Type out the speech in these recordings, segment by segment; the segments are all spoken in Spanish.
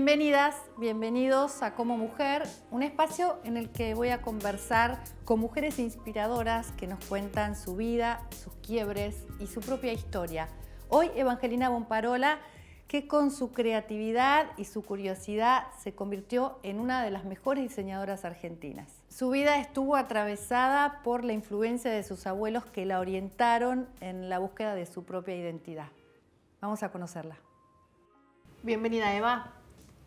Bienvenidas, bienvenidos a Como Mujer, un espacio en el que voy a conversar con mujeres inspiradoras que nos cuentan su vida, sus quiebres y su propia historia. Hoy Evangelina Bomparola, que con su creatividad y su curiosidad se convirtió en una de las mejores diseñadoras argentinas. Su vida estuvo atravesada por la influencia de sus abuelos que la orientaron en la búsqueda de su propia identidad. Vamos a conocerla. Bienvenida, Eva.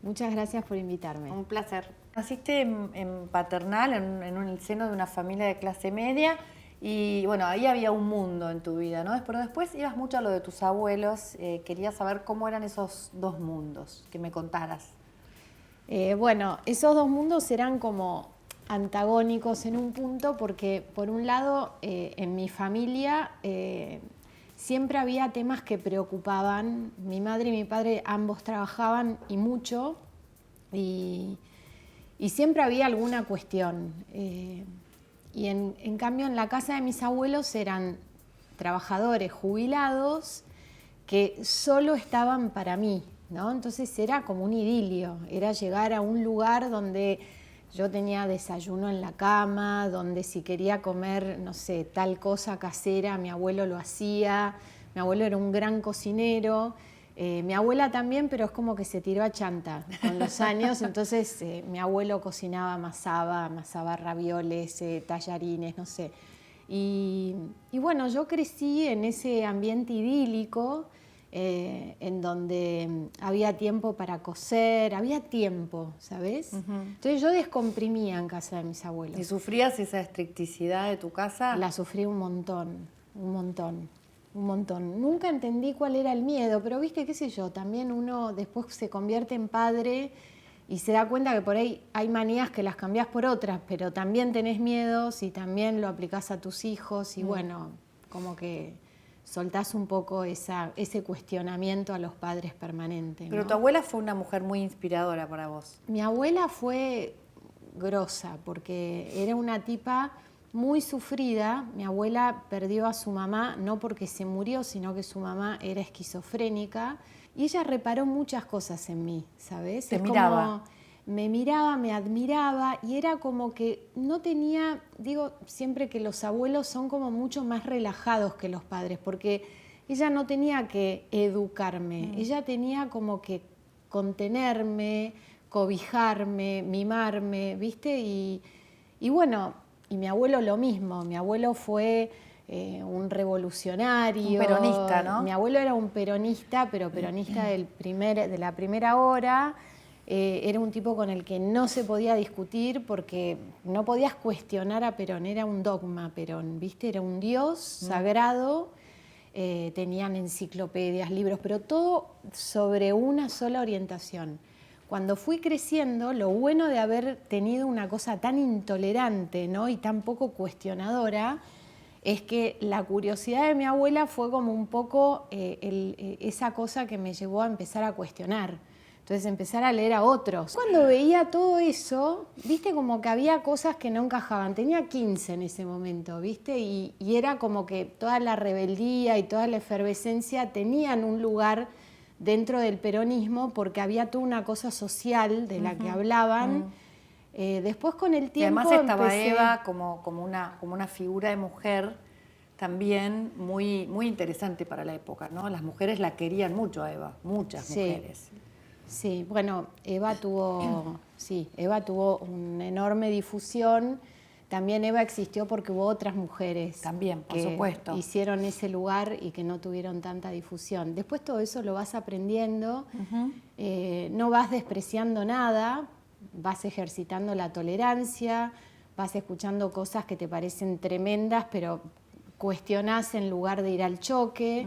Muchas gracias por invitarme. Un placer. Naciste en Paternal, en el seno de una familia de clase media, y bueno, ahí había un mundo en tu vida, ¿no? Pero después ibas mucho a lo de tus abuelos. Quería saber cómo eran esos dos mundos, que me contaras. Bueno, esos dos mundos eran como antagónicos en un punto porque, por un lado, en mi familia siempre había temas que preocupaban. Mi madre y mi padre ambos trabajaban y mucho, y siempre había alguna cuestión. Y en cambio en la casa de mis abuelos eran trabajadores jubilados que solo estaban para mí, ¿no? Entonces era como un idilio, era llegar a un lugar donde yo tenía desayuno en la cama, donde si quería comer, no sé, tal cosa casera, mi abuelo lo hacía. Mi abuelo era un gran cocinero, mi abuela también, pero es como que se tiró a chanta con los años. Entonces mi abuelo cocinaba, amasaba ravioles, tallarines, no sé. Y bueno, yo crecí en ese ambiente idílico, en donde había tiempo para coser, había tiempo, ¿sabes? Entonces yo descomprimía en casa de mis abuelos. ¿Y sufrías esa estricticidad de tu casa? La sufrí un montón. Nunca entendí cuál era el miedo, pero viste, qué sé yo, también uno después se convierte en padre y se da cuenta que por ahí hay manías que las cambiás por otras, pero también tenés miedos y también lo aplicás a tus hijos y bueno, como que soltás un poco ese cuestionamiento a los padres permanente, ¿no? Pero tu abuela fue una mujer muy inspiradora para vos. Mi abuela fue grosa porque era una tipa muy sufrida. Mi abuela perdió a su mamá no porque se murió, sino que su mamá era esquizofrénica y ella reparó muchas cosas en mí, ¿sabes? Te miraba. Como me miraba, me admiraba y era como que no tenía, digo siempre que los abuelos son como mucho más relajados que los padres, porque ella no tenía que educarme, ella tenía como que contenerme, cobijarme, mimarme, ¿viste? Y bueno, y mi abuelo lo mismo, mi abuelo fue un revolucionario. Un peronista, ¿no? Mi abuelo era un peronista, pero peronista de la primera hora. Era un tipo con el que no se podía discutir porque no podías cuestionar a Perón, era un dogma Perón, ¿viste? Era un dios sagrado, tenían enciclopedias, libros, pero todo sobre una sola orientación. Cuando fui creciendo, lo bueno de haber tenido una cosa tan intolerante, ¿no? Y tan poco cuestionadora, es que la curiosidad de mi abuela fue como un poco esa cosa que me llevó a empezar a cuestionar. Entonces empezar a leer a otros. Cuando veía todo eso, viste como que había cosas que no encajaban. Tenía 15 en ese momento, viste, y era como que toda la rebeldía y toda la efervescencia tenían un lugar dentro del peronismo porque había toda una cosa social de la que hablaban. Después con el tiempo y además estaba Eva como una figura de mujer también muy, muy interesante para la época, ¿no? Las mujeres la querían mucho a Eva, muchas mujeres. Sí, bueno, Eva tuvo una enorme difusión. También Eva existió porque hubo otras mujeres también, por que supuesto, hicieron ese lugar y que no tuvieron tanta difusión. Después todo eso lo vas aprendiendo, no vas despreciando nada, vas ejercitando la tolerancia, vas escuchando cosas que te parecen tremendas, pero cuestionás en lugar de ir al choque.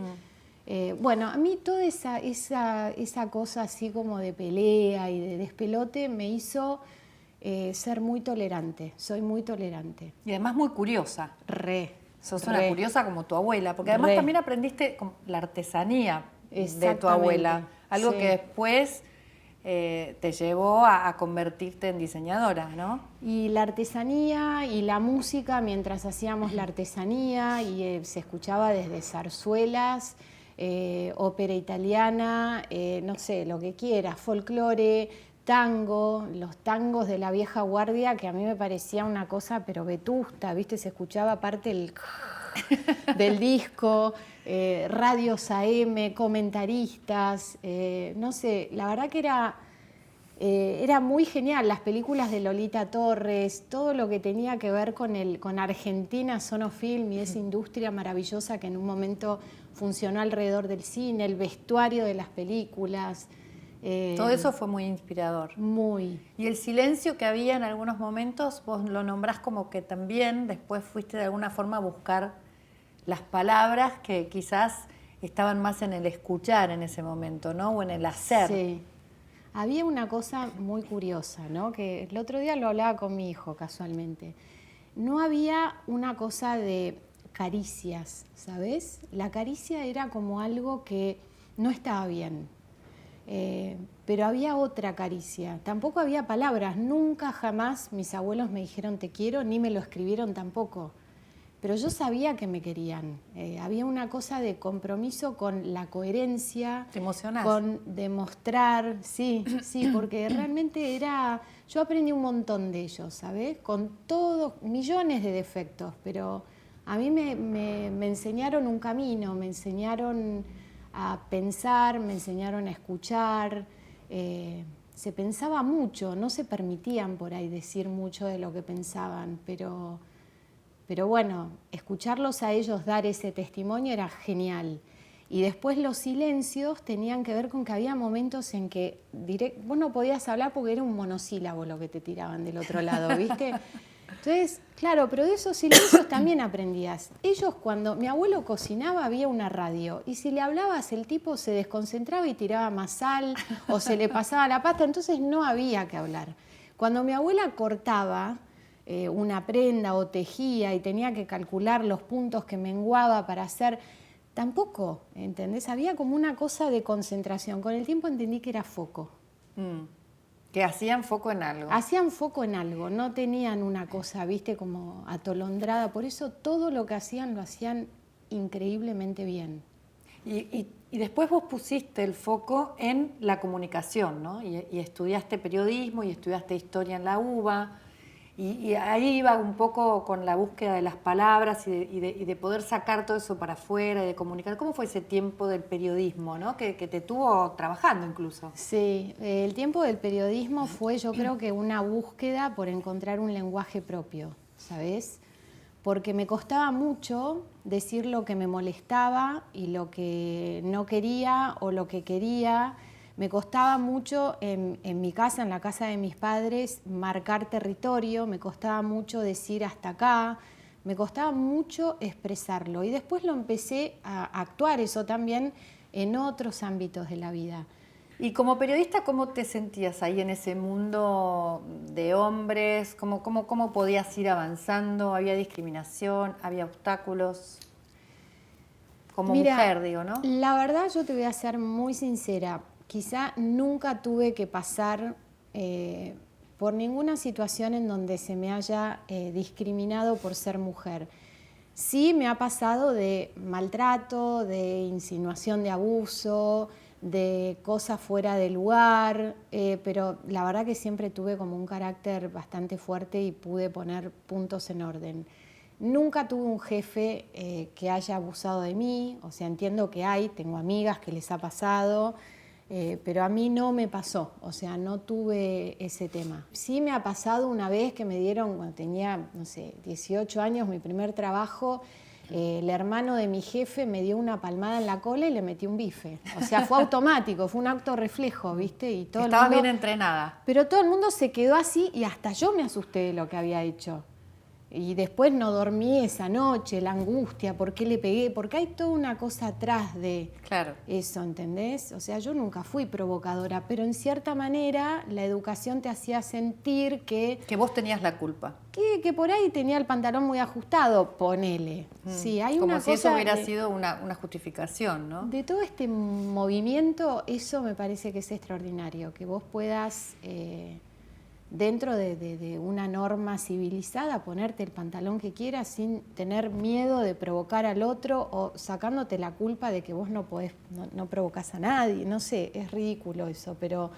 Bueno, a mí toda esa cosa así como de pelea y de despelote me hizo ser muy tolerante, soy muy tolerante. Y además muy curiosa. Sos una curiosa como tu abuela, porque además también aprendiste la artesanía de tu abuela, algo que después te llevó a convertirte en diseñadora, ¿no? Y la artesanía y la música, mientras hacíamos la artesanía, y se escuchaba desde zarzuelas, ópera italiana, no sé, lo que quieras, folclore, tango, los tangos de la vieja guardia, que a mí me parecía una cosa pero vetusta, ¿viste? Se escuchaba parte del disco, radios AM, comentaristas, no sé, la verdad que era muy genial. Las películas de Lolita Torres, todo lo que tenía que ver con Argentina Sonofilm y esa industria maravillosa que en un momento funcionó alrededor del cine, el vestuario de las películas. Todo eso fue muy inspirador. Muy. Y el silencio que había en algunos momentos, vos lo nombrás como que también después fuiste de alguna forma a buscar las palabras que quizás estaban más en el escuchar en ese momento, ¿no? O en el hacer. Sí. Había una cosa muy curiosa, ¿no? Que el otro día lo hablaba con mi hijo casualmente. No había una cosa de caricias, ¿sabes? La caricia era como algo que no estaba bien. Pero había otra caricia. Tampoco había palabras. Nunca jamás mis abuelos me dijeron te quiero, ni me lo escribieron tampoco. Pero yo sabía que me querían. Había una cosa de compromiso con la coherencia. ¿Te emocionás? Con demostrar, sí, porque realmente yo aprendí un montón de ellos, ¿sabes? Con todos, millones de defectos, pero a mí me enseñaron un camino, me enseñaron a pensar, me enseñaron a escuchar. Se pensaba mucho, no se permitían por ahí decir mucho de lo que pensaban, pero bueno, escucharlos a ellos dar ese testimonio era genial. Y después los silencios tenían que ver con que había momentos en que vos no podías hablar porque era un monosílabo lo que te tiraban del otro lado, ¿viste? Entonces, claro, pero de esos silencios también aprendías. Cuando mi abuelo cocinaba, había una radio. Y si le hablabas, el tipo se desconcentraba y tiraba más sal o se le pasaba la pasta, entonces no había que hablar. Cuando mi abuela cortaba una prenda o tejía y tenía que calcular los puntos que menguaba para hacer, tampoco, ¿entendés? Había como una cosa de concentración. Con el tiempo entendí que era foco. Que hacían foco en algo. Hacían foco en algo, no tenían una cosa, viste, como atolondrada. Por eso todo lo que hacían lo hacían increíblemente bien. Y después vos pusiste el foco en la comunicación, ¿no? Y estudiaste periodismo y estudiaste historia en la UBA. Y ahí iba un poco con la búsqueda de las palabras y de poder sacar todo eso para afuera y de comunicar. ¿Cómo fue ese tiempo del periodismo, ¿no? que te tuvo trabajando incluso? Sí, el tiempo del periodismo fue, yo creo que una búsqueda por encontrar un lenguaje propio, ¿sabes? Porque me costaba mucho decir lo que me molestaba y lo que no quería o lo que quería. Me costaba mucho en mi casa, en la casa de mis padres, marcar territorio, me costaba mucho decir hasta acá, me costaba mucho expresarlo. Y después lo empecé a actuar eso también en otros ámbitos de la vida. Y como periodista, ¿cómo te sentías ahí en ese mundo de hombres? ¿Cómo podías ir avanzando? ¿Había discriminación? ¿Había obstáculos? Como mujer, digo, ¿no? La verdad, yo te voy a ser muy sincera. Quizá nunca tuve que pasar por ninguna situación en donde se me haya discriminado por ser mujer. Sí me ha pasado de maltrato, de insinuación de abuso, de cosas fuera de lugar, pero la verdad que siempre tuve como un carácter bastante fuerte y pude poner puntos en orden. Nunca tuve un jefe que haya abusado de mí, o sea, entiendo que tengo amigas que les ha pasado, pero a mí no me pasó, o sea, no tuve ese tema. Sí me ha pasado una vez que me dieron, cuando tenía, no sé, 18 años, mi primer trabajo, el hermano de mi jefe me dio una palmada en la cola y le metí un bife. O sea, fue automático, fue un acto reflejo, ¿viste? Y todo Estabas el mundo, bien entrenada. Pero todo el mundo se quedó así y hasta yo me asusté de lo que había hecho. Y después no dormí esa noche, la angustia, ¿por qué le pegué? Porque hay toda una cosa atrás de eso, ¿entendés? O sea, yo nunca fui provocadora, pero en cierta manera la educación te hacía sentir que vos tenías la culpa. Que por ahí tenía el pantalón muy ajustado, ponele. Sí, hay como una si cosa eso hubiera sido una justificación, ¿no? De todo este movimiento, eso me parece que es extraordinario, que vos puedas dentro de una norma civilizada, ponerte el pantalón que quieras sin tener miedo de provocar al otro o sacándote la culpa de que vos no podés, no provocás a nadie. No sé, es ridículo eso, pero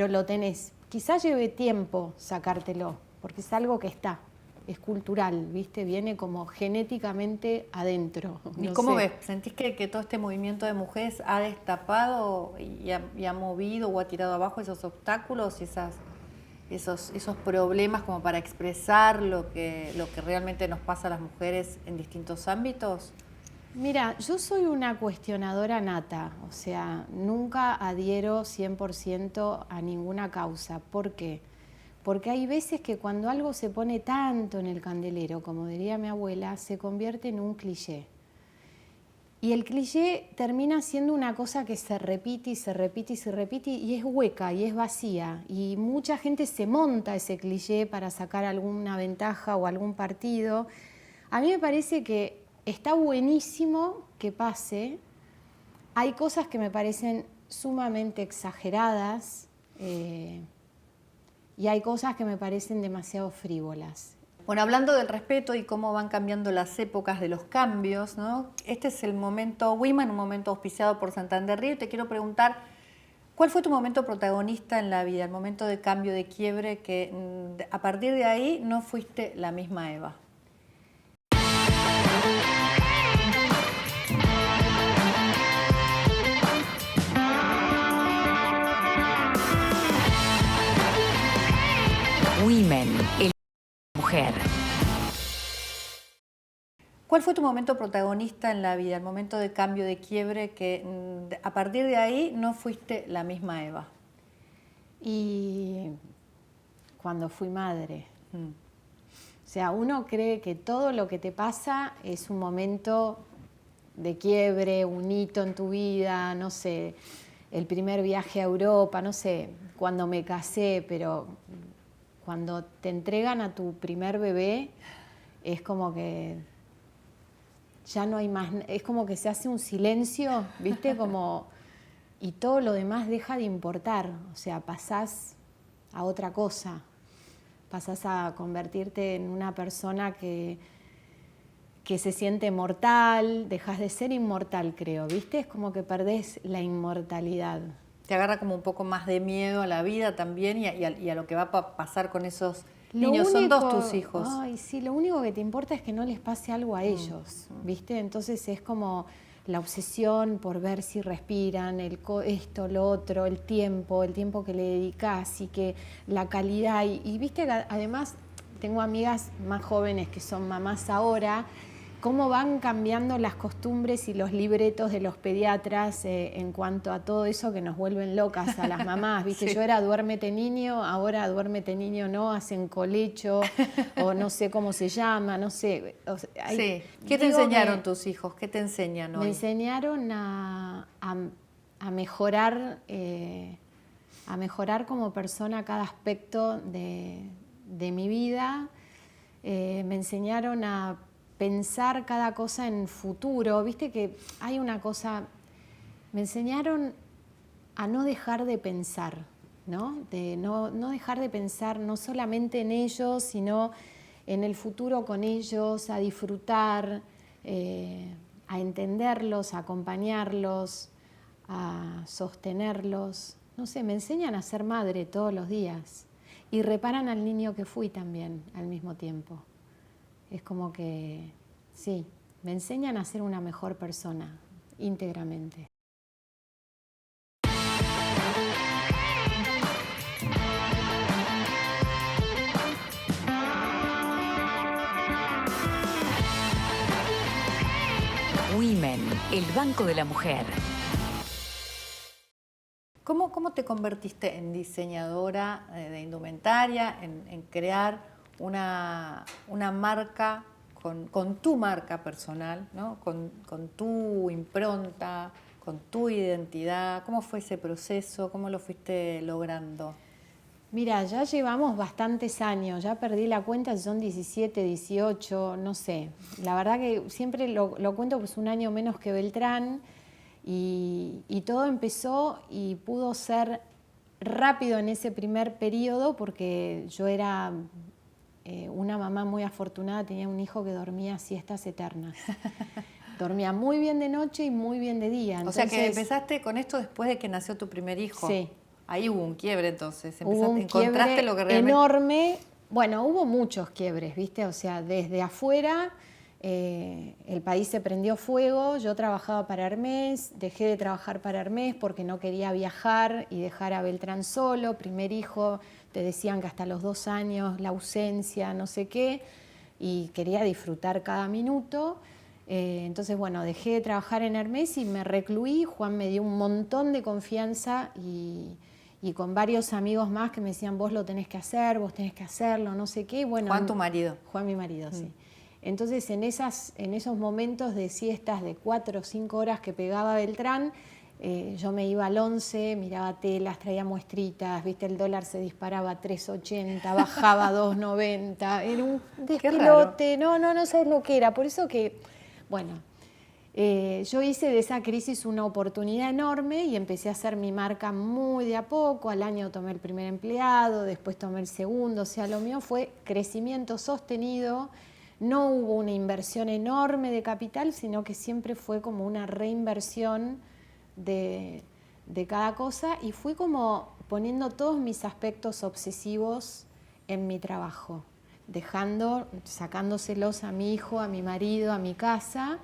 lo tenés. Quizás lleve tiempo sacártelo, porque es algo que está, es cultural, ¿viste? Viene como genéticamente adentro. ¿Y cómo ves? ¿Sentís que todo este movimiento de mujeres ha destapado y ha movido o ha tirado abajo esos obstáculos y esos problemas como para expresar lo que realmente nos pasa a las mujeres en distintos ámbitos? Mira, yo soy una cuestionadora nata, o sea, nunca adhiero 100% a ninguna causa. ¿Por qué? Porque hay veces que cuando algo se pone tanto en el candelero, como diría mi abuela, se convierte en un cliché. Y el cliché termina siendo una cosa que se repite y se repite y se repite y es hueca y es vacía. Y mucha gente se monta ese cliché para sacar alguna ventaja o algún partido. A mí me parece que está buenísimo que pase. Hay cosas que me parecen sumamente exageradas y hay cosas que me parecen demasiado frívolas. Bueno, hablando del respeto y cómo van cambiando las épocas de los cambios, ¿no? Este es el momento Women, un momento auspiciado por Santander Río. Te quiero preguntar, ¿cuál fue tu momento protagonista en la vida, el momento de cambio, de quiebre, que a partir de ahí no fuiste la misma Eva? Women, mujer. ¿Cuál fue tu momento protagonista en la vida, el momento de cambio, de quiebre, que a partir de ahí no fuiste la misma Eva? Y cuando fui madre. O sea, uno cree que todo lo que te pasa es un momento de quiebre, un hito en tu vida, no sé, el primer viaje a Europa, no sé, cuando me casé, pero cuando te entregan a tu primer bebé es como que ya no hay más, es como que se hace un silencio, ¿viste? Como, y todo lo demás deja de importar, o sea, pasás a otra cosa, pasás a convertirte en una persona que se siente mortal, dejas de ser inmortal, creo, ¿viste? Es como que perdés la inmortalidad. Te agarra como un poco más de miedo a la vida también y a lo que va a pasar con esos niños. Son dos tus hijos. Ay, sí, lo único que te importa es que no les pase algo a ellos, ¿viste? Entonces es como la obsesión por ver si respiran, esto, lo otro, el tiempo que le dedicas y que la calidad. Y viste, además tengo amigas más jóvenes que son mamás ahora, cómo van cambiando las costumbres y los libretos de los pediatras en cuanto a todo eso que nos vuelven locas a las mamás. ¿Viste? Sí. Yo era duérmete niño, ahora duérmete niño no, hacen colecho o no sé cómo se llama, no sé. O sea, sí. ¿Qué te enseñaron tus hijos? ¿Qué te enseñan hoy? Me enseñaron a mejorar, como persona cada aspecto de mi vida. Me enseñaron a pensar cada cosa en futuro, viste que hay una cosa, me enseñaron a no dejar de pensar, ¿no? De no dejar de pensar no solamente en ellos, sino en el futuro con ellos, a disfrutar, a entenderlos, a acompañarlos, a sostenerlos. No sé, me enseñan a ser madre todos los días y reparan al niño que fui también al mismo tiempo. Es como que, sí, me enseñan a ser una mejor persona, íntegramente. Women, el Banco de la Mujer. ¿Cómo te convertiste en diseñadora de indumentaria, en crear una marca con tu marca personal, ¿no? con tu impronta, con tu identidad? ¿Cómo fue ese proceso? ¿Cómo lo fuiste logrando? Mira, ya llevamos bastantes años, ya perdí la cuenta, son 17, 18, no sé. La verdad que siempre lo cuento, pues un año menos que Beltrán, y todo empezó y pudo ser rápido en ese primer periodo, porque yo era una mamá muy afortunada, tenía un hijo que dormía siestas eternas. Dormía muy bien de noche y muy bien de día. Entonces, o sea que empezaste con esto después de que nació tu primer hijo. Sí. Ahí hubo un quiebre entonces. Hubo un quiebre lo que realmente... enorme. Bueno, hubo muchos quiebres, ¿viste? O sea, desde afuera el país se prendió fuego. Yo trabajaba para Hermès, dejé de trabajar para Hermès porque no quería viajar y dejar a Beltrán solo. Primer hijo, te decían que hasta los 2 años, la ausencia, no sé qué, y quería disfrutar cada minuto. Entonces, bueno, dejé de trabajar en Hermès y me recluí. Juan me dio un montón de confianza y con varios amigos más que me decían, vos lo tenés que hacer, vos tenés que hacerlo, no sé qué. Bueno, Juan, tu marido. Juan, mi marido, sí. Entonces, en esos momentos de siestas de 4 o 5 horas que pegaba Beltrán, yo me iba al 11, miraba telas, traía muestritas, viste, el dólar se disparaba a 3.80, bajaba a 2.90, era un despelote, no sabes lo que era. Por eso que, bueno, yo hice de esa crisis una oportunidad enorme y empecé a hacer mi marca muy de a poco. Al año tomé el primer empleado, después tomé el segundo, o sea, lo mío fue crecimiento sostenido. No hubo una inversión enorme de capital, sino que siempre fue como una reinversión de cada cosa y fui como poniendo todos mis aspectos obsesivos en mi trabajo, sacándoselos a mi hijo, a mi marido, a mi casa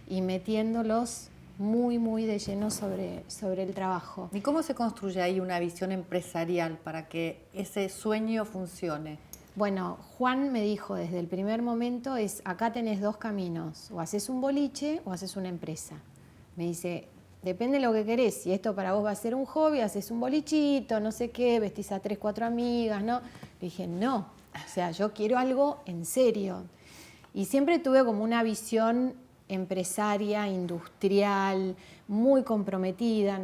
y metiéndolos muy de lleno sobre el trabajo. ¿Y cómo se construye ahí una visión empresarial para que ese sueño funcione? Bueno, Juan me dijo desde el primer momento acá tenés 2 caminos, o haces un boliche o haces una empresa. Me dice, depende de lo que querés, si esto para vos va a ser un hobby, haces un bolichito, no sé qué, vestís a 3, 4 amigas, ¿no? Le dije, no, o sea, yo quiero algo en serio. Y siempre tuve como una visión empresaria, industrial, muy comprometida,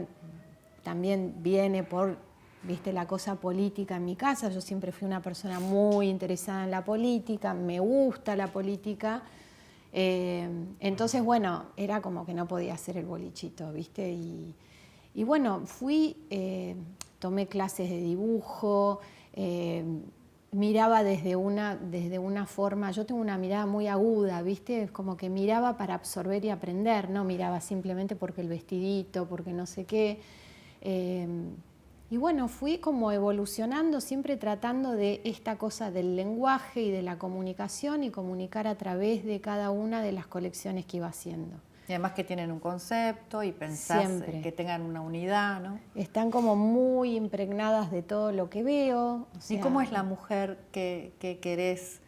también viene por... viste la cosa política en mi casa, yo siempre fui una persona muy interesada en la política, me gusta la política, entonces bueno, era como que no podía hacer el bolichito, viste, y bueno, tomé clases de dibujo, miraba desde una forma, yo tengo una mirada muy aguda, viste, es como que miraba para absorber y aprender, no miraba simplemente porque el vestidito, porque no sé qué. Y bueno, fui como evolucionando, siempre tratando de esta cosa del lenguaje y de la comunicación y comunicar a través de cada una de las colecciones que iba haciendo. Y además que tienen un concepto y pensás siempre. Que tengan una unidad, ¿no? Están como muy impregnadas de todo lo que veo. O sea, ¿y cómo es la mujer que querés,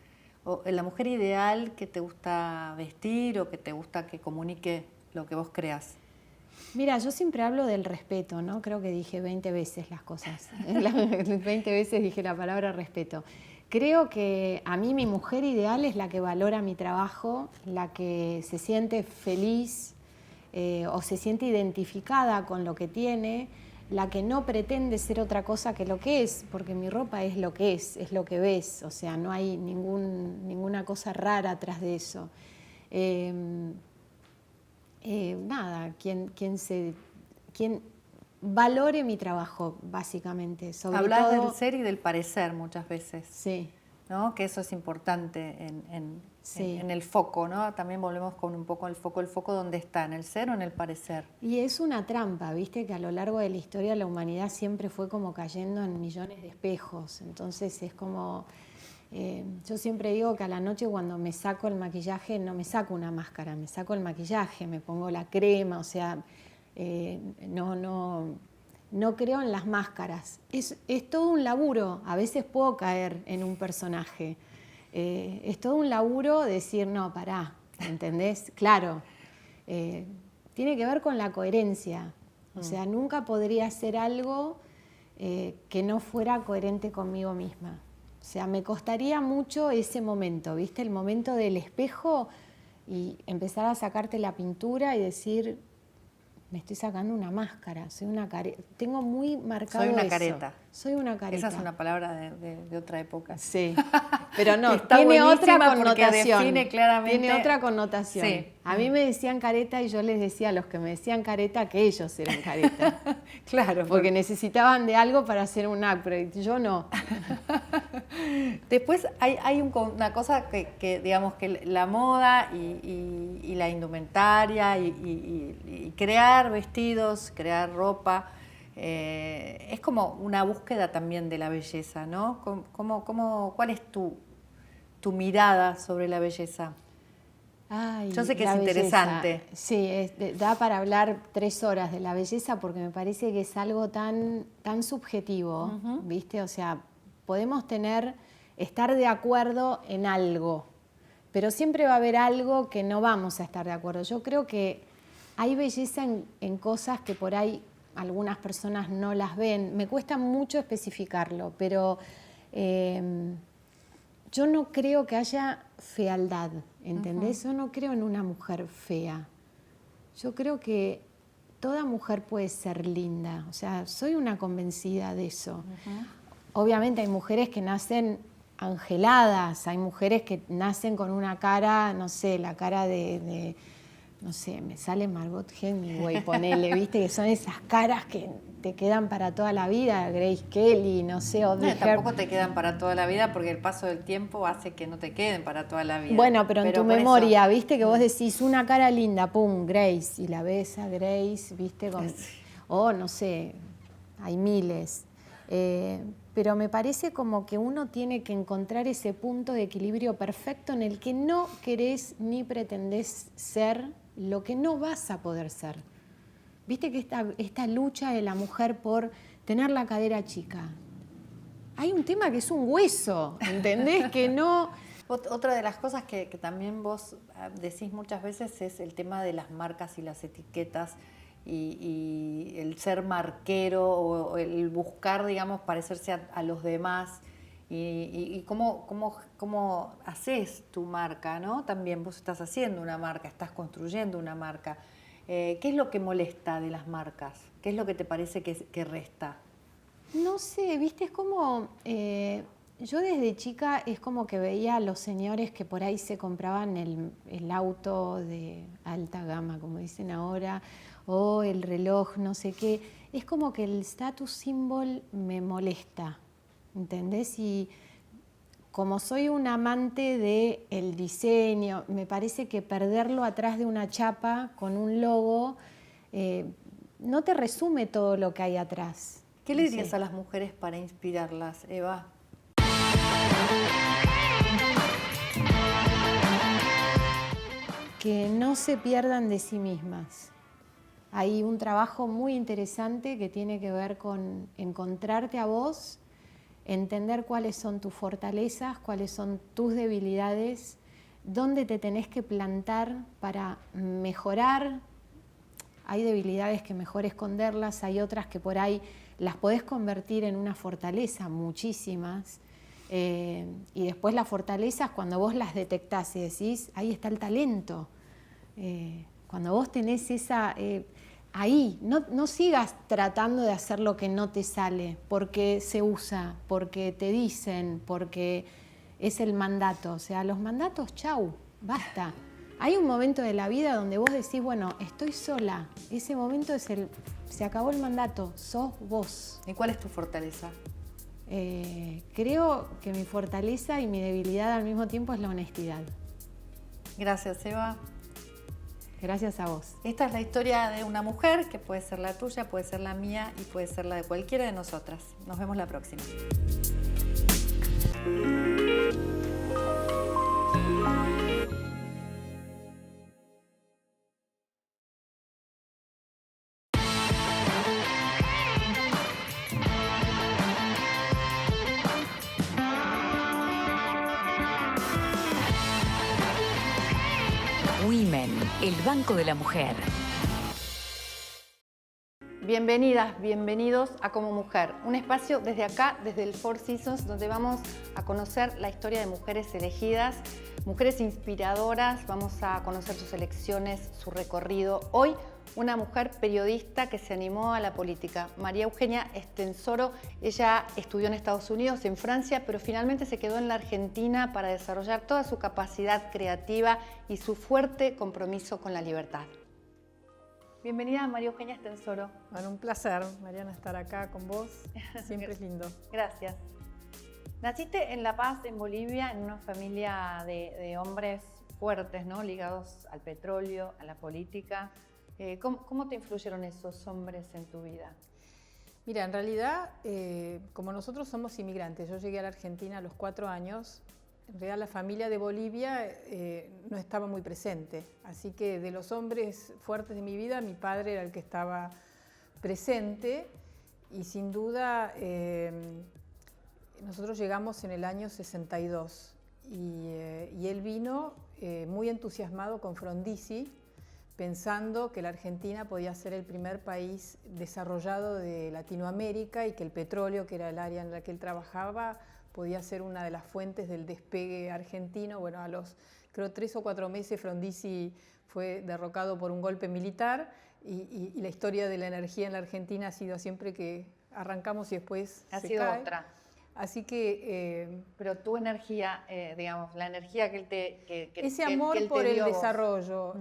o la mujer ideal que te gusta vestir o que te gusta que comunique lo que vos creas? Mira, yo siempre hablo del respeto, ¿no? Creo que dije 20 veces las cosas. 20 veces dije la palabra respeto. Creo que a mí mi mujer ideal es la que valora mi trabajo, la que se siente feliz o se siente identificada con lo que tiene, la que no pretende ser otra cosa que lo que es, porque mi ropa es lo que es lo que ves, o sea, no hay ninguna cosa rara atrás de eso. Nada, quien valore mi trabajo, básicamente. Hablas del ser y del parecer muchas veces. Sí. ¿No? Que eso es importante sí. en el foco, ¿no? También volvemos con un poco al foco. ¿El foco dónde está? ¿En el ser o en el parecer? Y es una trampa, viste, que a lo largo de la historia la humanidad siempre fue como cayendo en millones de espejos. Entonces es como... yo siempre digo que a la noche cuando me saco el maquillaje no me saco una máscara, me saco el maquillaje, me pongo la crema, o sea, no creo en las máscaras. Es todo un laburo, a veces puedo caer en un personaje. Es todo un laburo decir, no, pará, ¿entendés? Claro, tiene que ver con la coherencia, o sea, nunca podría hacer algo que no fuera coherente conmigo misma. O sea, me costaría mucho ese momento, ¿viste? El momento del espejo y empezar a sacarte la pintura y decir, me estoy sacando una máscara, soy una careta. Tengo muy marcado Soy una eso. careta. Soy una careta. Esa es una palabra de otra época. Sí, pero no, Está tiene otra buenísima porque connotación. define claramente. Tiene otra connotación. Sí. A mí me decían careta y yo les decía a los que me decían careta que ellos eran careta. Claro. Porque necesitaban de algo para hacer un upgrade, yo no. Después hay una cosa que digamos que la moda y la indumentaria y crear vestidos, crear ropa, es como una búsqueda también de la belleza, ¿no? ¿Cuál es tu mirada sobre la belleza? Ay, yo sé que es la interesante. Belleza. Sí, da para hablar 3 horas de la belleza porque me parece que es algo tan subjetivo, ¿viste? O sea, podemos estar de acuerdo en algo, pero siempre va a haber algo que no vamos a estar de acuerdo. Yo creo que hay belleza en cosas que por ahí algunas personas no las ven. Me cuesta mucho especificarlo, pero yo no creo que haya fealdad, ¿entendés? Yo no creo en una mujer fea. Yo creo que toda mujer puede ser linda. O sea, soy una convencida de eso. Obviamente hay mujeres que nacen angeladas, hay mujeres que nacen con una cara, no sé, la cara de no sé, me sale Margot Hemingway, ponele, viste, que son esas caras que te quedan para toda la vida, Grace Kelly, no sé, Audrey Hepburn. Tampoco te quedan para toda la vida porque el paso del tiempo hace que no te queden para toda la vida. Bueno, pero en tu memoria, viste, que vos decís una cara linda, pum, Grace, y la ves a Grace, viste, o no sé, hay miles. Pero me parece como que uno tiene que encontrar ese punto de equilibrio perfecto en el que no querés ni pretendés ser lo que no vas a poder ser. Viste que esta lucha de la mujer por tener la cadera chica. Hay un tema que es un hueso, ¿entendés? Que no... Otra de las cosas que también vos decís muchas veces es el tema de las marcas y las etiquetas y el ser marquero o el buscar, digamos, parecerse a los demás y cómo haces tu marca, ¿no? También vos estás haciendo una marca, estás construyendo una marca. ¿Qué es lo que molesta de las marcas? ¿Qué es lo que te parece que resta? No sé, viste, es como... yo desde chica es como que veía a los señores que por ahí se compraban el auto de alta gama, como dicen ahora, o el reloj, no sé qué. Es como que el status symbol me molesta, ¿entendés? Y como soy un amante del diseño, me parece que perderlo atrás de una chapa con un logo no te resume todo lo que hay atrás. ¿Qué le dirías a las mujeres para inspirarlas, Eva? Que no se pierdan de sí mismas. Hay un trabajo muy interesante que tiene que ver con encontrarte a vos, entender cuáles son tus fortalezas, cuáles son tus debilidades, dónde te tenés que plantar para mejorar. Hay debilidades que mejor esconderlas, hay otras que por ahí las podés convertir en una fortaleza, muchísimas. Y después las fortalezas, cuando vos las detectás y decís, ahí está el talento. Cuando vos tenés esa... ahí, no sigas tratando de hacer lo que no te sale, porque se usa, porque te dicen, porque es el mandato. O sea, los mandatos, chau, basta. Hay un momento de la vida donde vos decís, bueno, estoy sola. Ese momento se acabó el mandato, sos vos. ¿Y cuál es tu fortaleza? Creo que mi fortaleza y mi debilidad al mismo tiempo es la honestidad. Gracias, Eva. Gracias a vos. Esta es la historia de una mujer que puede ser la tuya, puede ser la mía y puede ser la de cualquiera de nosotras. Nos vemos la próxima. Women, el Banco de la Mujer. Bienvenidas, bienvenidos a Como Mujer, un espacio desde acá, desde el Four Seasons, donde vamos a conocer la historia de mujeres elegidas, mujeres inspiradoras, vamos a conocer sus elecciones, su recorrido. Hoy, una mujer periodista que se animó a la política, María Eugenia Estensoro. Ella estudió en Estados Unidos, en Francia, pero finalmente se quedó en la Argentina para desarrollar toda su capacidad creativa y su fuerte compromiso con la libertad. Bienvenida, María Eugenia Estensoro. Bueno, un placer, Mariana, estar acá con vos. Siempre es lindo. Gracias. Naciste en La Paz, en Bolivia, en una familia de hombres fuertes, ¿no? Ligados al petróleo, a la política. ¿Cómo te influyeron esos hombres en tu vida? Mira, en realidad, como nosotros somos inmigrantes, yo llegué a la Argentina a los 4 años. En realidad la familia de Bolivia no estaba muy presente, así que de los hombres fuertes de mi vida, mi padre era el que estaba presente y sin duda nosotros llegamos en el año 62 y él vino muy entusiasmado con Frondizi, pensando que la Argentina podía ser el primer país desarrollado de Latinoamérica y que el petróleo, que era el área en la que él trabajaba, podía ser una de las fuentes del despegue argentino. Bueno, a los, creo, 3 o 4 meses Frondizi fue derrocado por un golpe militar y la historia de la energía en la Argentina ha sido siempre que arrancamos y después ha se sido cae. otra. Así que... Pero tu energía, digamos, la energía que él te ese amor por el desarrollo,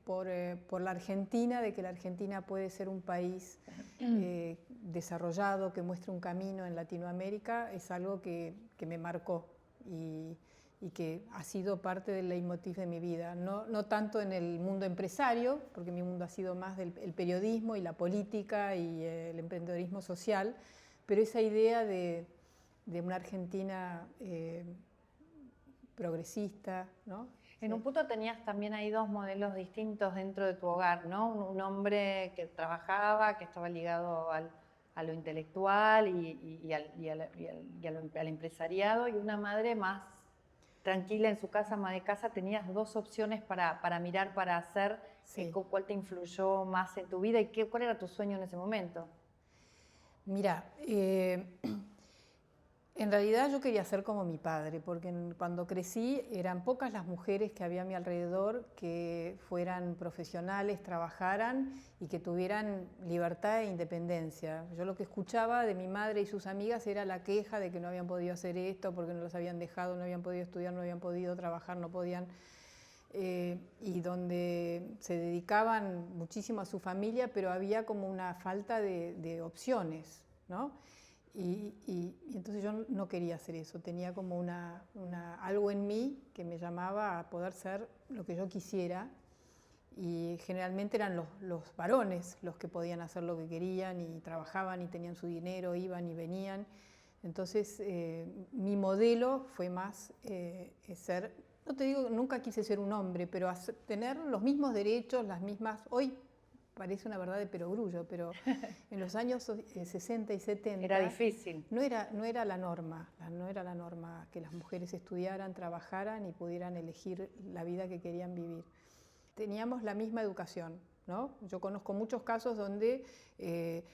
por por la Argentina, de que la Argentina puede ser un país desarrollado, que muestre un camino en Latinoamérica, es algo que me marcó y que ha sido parte del leitmotiv de mi vida. No tanto en el mundo empresario, porque mi mundo ha sido más el periodismo y la política y el emprendedorismo social, pero esa idea de una Argentina progresista, ¿no? En un punto tenías también ahí 2 modelos distintos dentro de tu hogar, ¿no? Un hombre que trabajaba, que estaba ligado a lo intelectual y al empresariado, y una madre más tranquila en su casa, ama de casa. Tenías 2 opciones para mirar, para hacer. Sí. ¿Cuál te influyó más en tu vida y cuál era tu sueño en ese momento? Mira, en realidad yo quería ser como mi padre, porque cuando crecí eran pocas las mujeres que había a mi alrededor que fueran profesionales, trabajaran y que tuvieran libertad e independencia. Yo lo que escuchaba de mi madre y sus amigas era la queja de que no habían podido hacer esto porque no los habían dejado, no habían podido estudiar, no habían podido trabajar, no podían... y donde se dedicaban muchísimo a su familia, pero había como una falta de opciones, ¿no? Y entonces yo no quería hacer eso, tenía como algo en mí que me llamaba a poder ser lo que yo quisiera, y generalmente eran los varones los que podían hacer lo que querían y trabajaban y tenían su dinero, iban y venían. Entonces mi modelo fue más ser, no te digo, nunca quise ser un hombre, pero tener los mismos derechos, las mismas... Hoy parece una verdad de perogrullo, pero en los años 60 y 70... Era difícil. No era la norma, no era la norma que las mujeres estudiaran, trabajaran y pudieran elegir la vida que querían vivir. Teníamos la misma educación, ¿no? Yo conozco muchos casos donde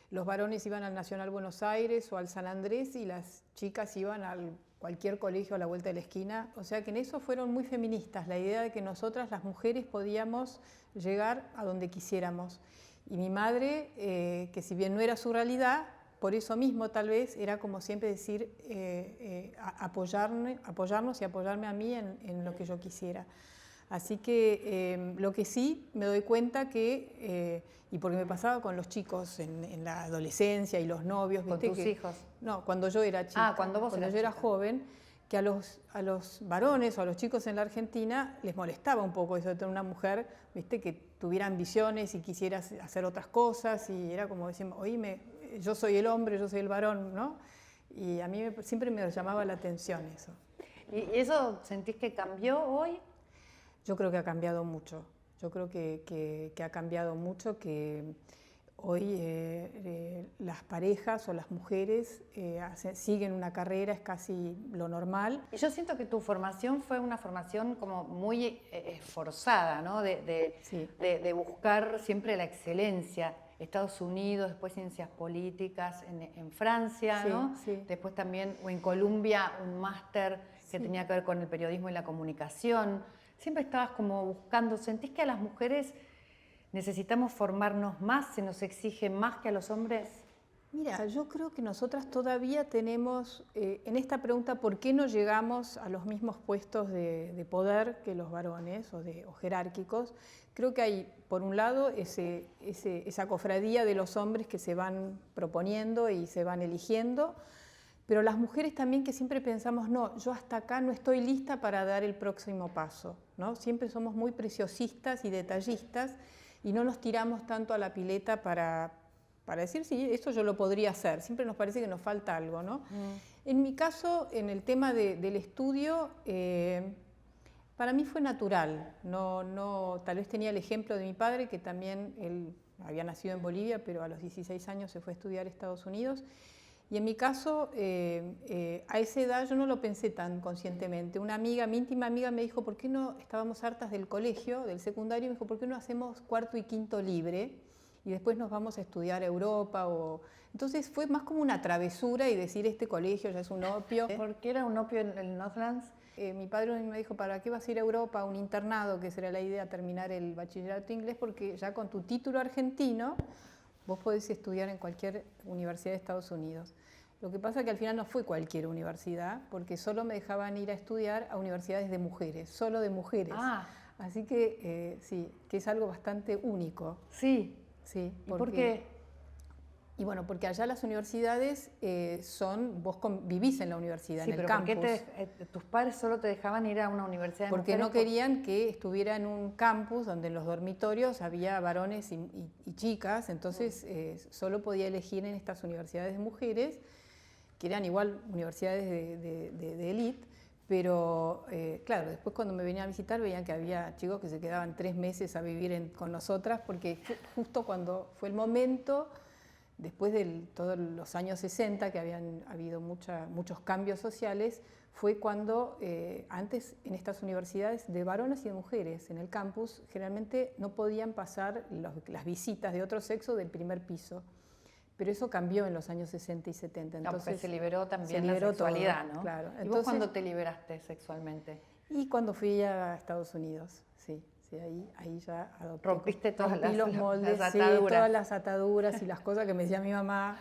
los varones iban al Nacional Buenos Aires o al San Andrés y las chicas iban a cualquier colegio a la vuelta de la esquina. O sea que en eso fueron muy feministas, la idea de que nosotras las mujeres podíamos llegar a donde quisiéramos. Y mi madre, que si bien no era su realidad, por eso mismo tal vez era como siempre decir apoyarnos y apoyarme a mí en lo que yo quisiera. Así que lo que sí me doy cuenta que, y porque me pasaba con los chicos en la adolescencia y los novios. ¿Con tus hijos? No, cuando yo era chica. Ah, cuando yo era joven, que a los varones o a los chicos en la Argentina les molestaba un poco eso de tener una mujer, ¿viste?, que tuviera ambiciones y quisiera hacer otras cosas, y era como decir, oíme, yo soy el hombre, yo soy el varón, ¿no? Y a mí siempre me llamaba la atención eso. ¿Y eso sentís que cambió hoy? Yo creo que ha cambiado mucho. Yo creo que ha cambiado mucho, que hoy las parejas o las mujeres siguen una carrera, es casi lo normal. Y yo siento que tu formación fue una formación como muy esforzada, ¿no? Sí. De buscar siempre la excelencia. Estados Unidos, después ciencias políticas en Francia, Sí, ¿no? sí. Después también, o en Colombia, un máster que tenía que ver con el periodismo y la comunicación. Siempre estabas como buscando, ¿sentís que a las mujeres necesitamos formarnos más, se nos exige más que a los hombres? Mira, yo creo que nosotras todavía tenemos, en esta pregunta, ¿por qué no llegamos a los mismos puestos de poder que los varones o jerárquicos? Creo que hay, por un lado, esa cofradía de los hombres que se van proponiendo y se van eligiendo, pero las mujeres también que siempre pensamos, no, yo hasta acá no estoy lista para dar el próximo paso, ¿no? Siempre somos muy preciosistas y detallistas y no nos tiramos tanto a la pileta para decir, sí, esto yo lo podría hacer. Siempre nos parece que nos falta algo, ¿no? En mi caso, en el tema del estudio, para mí fue natural. Tal vez tenía el ejemplo de mi padre, que también él había nacido en Bolivia, pero a los 16 años se fue a estudiar a Estados Unidos. Y en mi caso, a esa edad yo no lo pensé tan conscientemente. Una amiga, mi íntima amiga, me dijo, ¿por qué no? Estábamos hartas del colegio, del secundario, y me dijo, ¿por qué no hacemos cuarto y quinto libre? Y después nos vamos a estudiar a Europa. Entonces fue más como una travesura y decir, este colegio ya es un opio. ¿Por qué era un opio en el Northlands? Mi padre me dijo, ¿para qué vas a ir a Europa? A un internado, que será la idea, terminar el bachillerato inglés, porque ya con tu título argentino vos podés estudiar en cualquier universidad de Estados Unidos. Lo que pasa es que al final no fue cualquier universidad, porque solo me dejaban ir a estudiar a universidades de mujeres, solo de mujeres. Así que sí, que es algo bastante único. Sí. Sí, ¿Y por qué? Y bueno, porque allá las universidades vos vivís en la universidad, Sí, en el pero ¿por campus. qué tus padres solo te dejaban ir a una universidad de Porque mujeres? no querían que estuviera en un campus donde en los dormitorios había varones y chicas, entonces solo podía elegir en estas universidades de mujeres, que eran igual universidades de élite, pero claro, después cuando me venían a visitar veían que había chicos que se quedaban 3 meses a vivir con nosotras, porque justo cuando fue el momento, después de todos los años 60, que habían habido muchos cambios sociales, fue cuando antes en estas universidades de varones y de mujeres, en el campus, generalmente no podían pasar las visitas de otro sexo del primer piso. Pero eso cambió en los años 60 y 70. Entonces se liberó también la sexualidad, ¿no? Claro. ¿Y entonces, vos cuándo te liberaste sexualmente? Y cuando fui a Estados Unidos, sí, ahí ya adopté. Rompiste todas los moldes, las sí, ataduras. todas las ataduras y las cosas que me decía mi mamá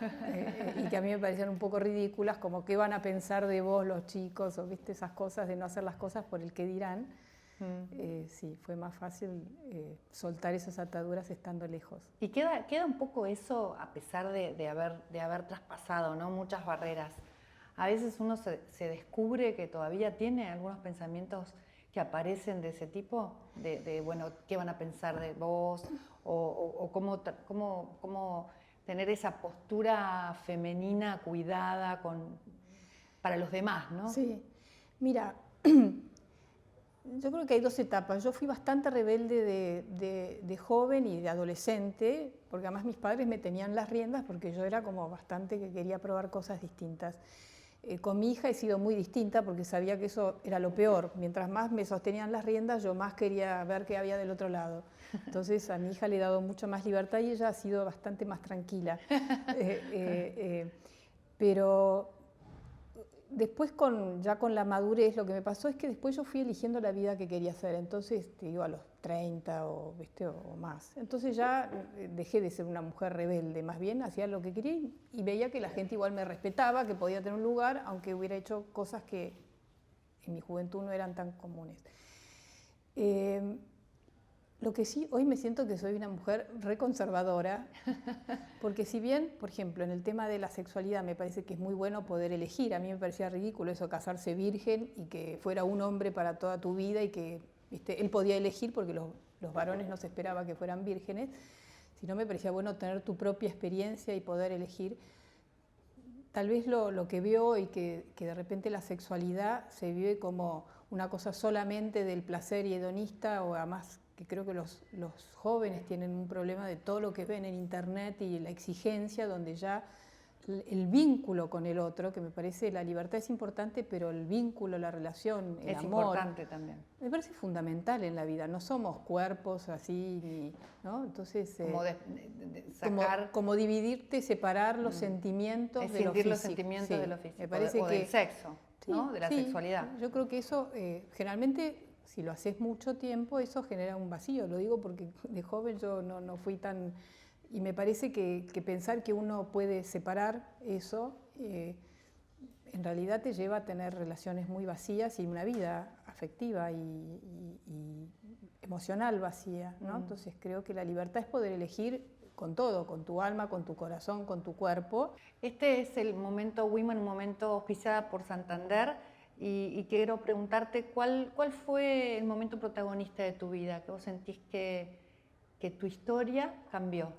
y que a mí me parecían un poco ridículas, como qué van a pensar de vos los chicos, o viste esas cosas de no hacer las cosas por el que dirán. Sí, fue más fácil soltar esas ataduras estando lejos. Y queda un poco eso a pesar de haber traspasado, ¿no? Muchas barreras. A veces uno se descubre que todavía tiene algunos pensamientos que aparecen de ese tipo, bueno, qué van a pensar de vos, o cómo tener esa postura femenina cuidada para los demás, ¿no? Sí, mira, yo creo que hay 2 etapas. Yo fui bastante rebelde de joven y de adolescente, porque además mis padres me tenían las riendas porque yo era como bastante que quería probar cosas distintas. Con mi hija he sido muy distinta porque sabía que eso era lo peor. Mientras más me sostenían las riendas, yo más quería ver qué había del otro lado. Entonces a mi hija le he dado mucha más libertad y ella ha sido bastante más tranquila. Pero después ya con la madurez lo que me pasó es que después yo fui eligiendo la vida que quería hacer. Entonces te digo a los 30 o más. Entonces ya dejé de ser una mujer rebelde, más bien hacía lo que quería y veía que la gente igual me respetaba, que podía tener un lugar, aunque hubiera hecho cosas que en mi juventud no eran tan comunes. Lo que sí, hoy me siento que soy una mujer reconservadora, porque si bien, por ejemplo, en el tema de la sexualidad me parece que es muy bueno poder elegir, a mí me parecía ridículo eso, casarse virgen y que fuera un hombre para toda tu vida y que él podía elegir porque los varones no se esperaba que fueran vírgenes, sino me parecía bueno tener tu propia experiencia y poder elegir. Tal vez lo que veo hoy, que de repente la sexualidad se vive como una cosa solamente del placer y hedonista, o además que creo que los jóvenes tienen un problema de todo lo que ven en internet y la exigencia, donde ya el vínculo con el otro, que me parece la libertad es importante, pero el vínculo, la relación, el Es amor, importante también. me parece fundamental en la vida. No somos cuerpos así, ¿no? Entonces, Como sacar... como dividirte, separar los sentimientos es de lo sentir físico. los sentimientos de lo físico, Me parece o del sexo, ¿no? De la sexualidad. Yo creo que eso, generalmente, si lo haces mucho tiempo, eso genera un vacío. Lo digo porque de joven yo no fui tan... Y me parece que pensar que uno puede separar eso, en realidad te lleva a tener relaciones muy vacías y una vida afectiva y emocional vacía, ¿no? Entonces creo que la libertad es poder elegir con todo, con tu alma, con tu corazón, con tu cuerpo. Este es el momento Women, un momento auspiciada por Santander, y quiero preguntarte cuál fue el momento protagonista de tu vida, que vos sentís que tu historia cambió.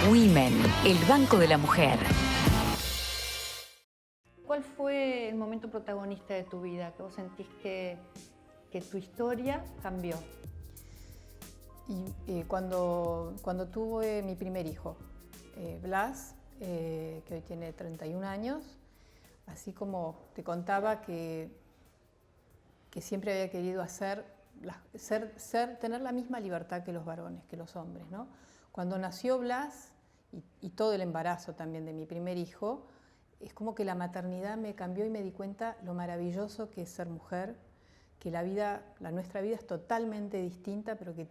Women, el Banco de la Mujer. ¿Cuál fue el momento protagonista de tu vida, que vos sentís que tu historia cambió? Y cuando tuve mi primer hijo, Blas, que hoy tiene 31 años, así como te contaba que siempre había querido tener la misma libertad que los varones, que los hombres, ¿no? Cuando nació Blas, y todo el embarazo también de mi primer hijo, es como que la maternidad me cambió y me di cuenta lo maravilloso que es ser mujer, que nuestra vida es totalmente distinta, pero que